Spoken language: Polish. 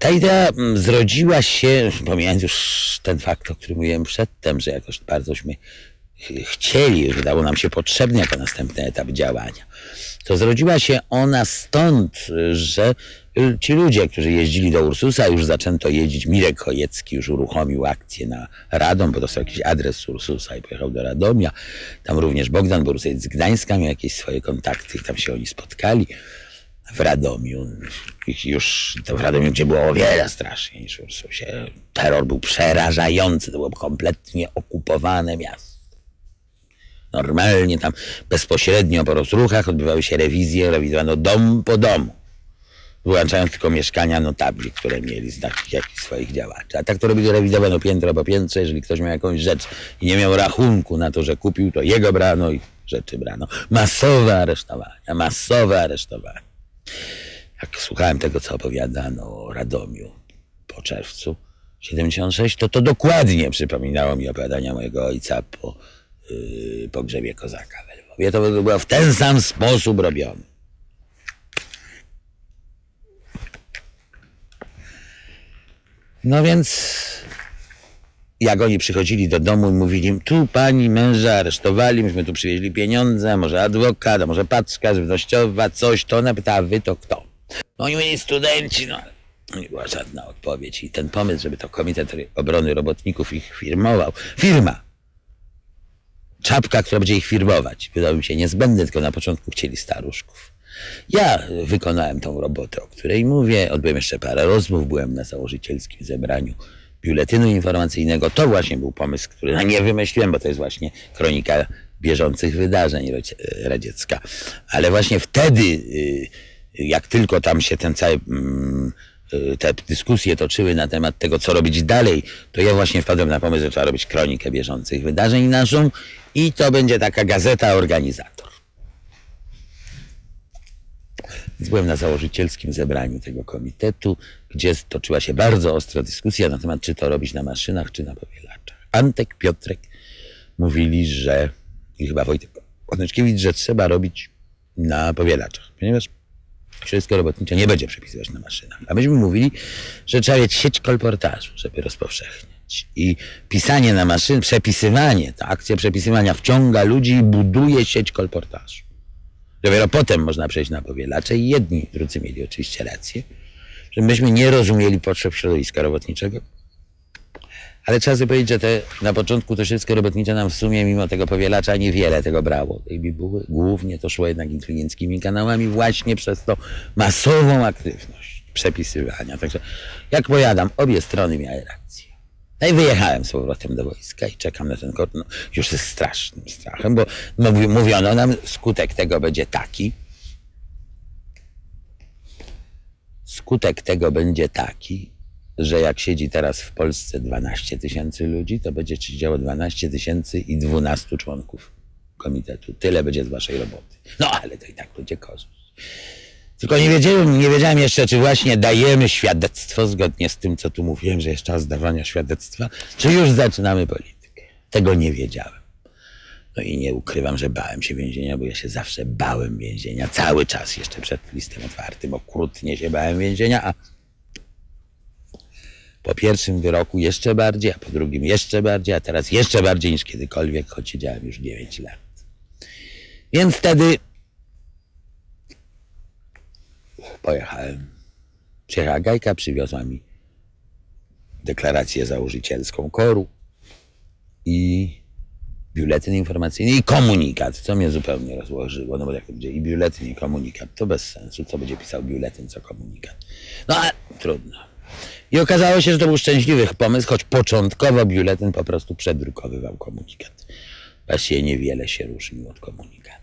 Ta idea zrodziła się, pomijając już ten fakt, o którym mówiłem przedtem, że jakoś barzośmy chcieli, wydało nam się potrzebny jako następny etap działania. To zrodziła się ona stąd, że ci ludzie, którzy jeździli do Ursusa, już zaczęto jeździć. Mirek Chojecki już uruchomił akcję na Radom, bo dostał jakiś adres Ursusa i pojechał do Radomia. Tam również Bogdan Borusiec z Gdańska miał jakieś swoje kontakty i tam się oni spotkali. W Radomiu, już to w Radomiu, gdzie było o wiele straszniej niż w Ursusie. Terror był przerażający, to było kompletnie okupowane miasto. Normalnie tam bezpośrednio po rozruchach odbywały się rewizje, rewidowano dom po domu, wyłączając tylko mieszkania notabli, które mieli z takich jakichś swoich działaczy. A tak to robili, rewidowano piętro po piętrze. Jeżeli ktoś miał jakąś rzecz i nie miał rachunku na to, że kupił, to jego brano i rzeczy brano. Masowe aresztowania, masowe aresztowania. Jak słuchałem tego, co opowiadano o Radomiu po czerwcu 76, to dokładnie przypominało mi opowiadania mojego ojca po pogrzebie kozaka we Lwowie. To było w ten sam sposób robione. No więc jak oni przychodzili do domu i mówili im, tu pani męża aresztowali, myśmy tu przywieźli pieniądze, może adwokat, a może paczka żywnościowa, coś, to ona pytała, wy to kto? No oni byli studenci, no ale nie była żadna odpowiedź. I ten pomysł, żeby to Komitet Obrony Robotników ich firmował, firma, czapka, która będzie ich firmować, wydał mi się niezbędny, tylko na początku chcieli staruszków. Ja wykonałem tą robotę, o której mówię, odbyłem jeszcze parę rozmów, byłem na założycielskim zebraniu biuletynu informacyjnego. To właśnie był pomysł, który nie wymyśliłem, bo to jest właśnie kronika bieżących wydarzeń radziecka. Ale właśnie wtedy, jak tylko tam się ten cały, te dyskusje toczyły na temat tego, co robić dalej, to ja właśnie wpadłem na pomysł, że trzeba robić kronikę bieżących wydarzeń naszą i to będzie taka gazeta organizator. Więc byłem na założycielskim zebraniu tego komitetu, gdzie toczyła się bardzo ostra dyskusja na temat, czy to robić na maszynach, czy na powielaczach. Antek, Piotrek mówili, że, i chyba Wojtek Koneczkiewicz, że trzeba robić na powielaczach, ponieważ środowisko robotnicze nie będzie przepisywać na maszynach. A myśmy mówili, że trzeba mieć sieć kolportażu, żeby rozpowszechniać. I pisanie na maszyn, przepisywanie, ta akcja przepisywania wciąga ludzi i buduje sieć kolportażu. Dopiero potem można przejść na powielacze i jedni i drudzy mieli oczywiście rację, że myśmy nie rozumieli potrzeb środowiska robotniczego. Ale trzeba sobie powiedzieć, że na początku to środowisko robotnicze nam w sumie mimo tego powielacza niewiele tego brało, tej bibuły. Głównie to szło jednak inteligenckimi kanałami właśnie przez tą masową aktywność przepisywania. Także jak powiadam, obie strony miały rację. No i wyjechałem z powrotem do wojska i czekam na ten kort, no, już ze strasznym strachem, bo mówiono nam, skutek tego będzie taki, że jak siedzi teraz w Polsce 12 000 ludzi, to będzie siedziało 12 012 członków komitetu. Tyle będzie z waszej roboty. No ale to i tak będzie korzyść. Tylko nie wiedziałem jeszcze, czy właśnie dajemy świadectwo, zgodnie z tym, co tu mówiłem, że jest czas dawania świadectwa, czy już zaczynamy politykę. Tego nie wiedziałem. No i nie ukrywam, że bałem się więzienia, bo ja się zawsze bałem więzienia. Cały czas jeszcze przed listem otwartym okrutnie się bałem więzienia, a po pierwszym wyroku jeszcze bardziej, a po drugim jeszcze bardziej, a teraz jeszcze bardziej niż kiedykolwiek, choć siedziałem już 9 lat. Więc wtedy pojechałem. Przyjechała Gajka, przywiozła mi deklarację założycielską KOR-u i biuletyn informacyjny i komunikat, co mnie zupełnie rozłożyło, no bo jak to będzie i biuletyn i komunikat, to bez sensu, co będzie pisał biuletyn, co komunikat. No ale trudno. I okazało się, że to był szczęśliwy pomysł, choć początkowo biuletyn po prostu przedrukowywał komunikat. Właściwie niewiele się różnił od komunikatu.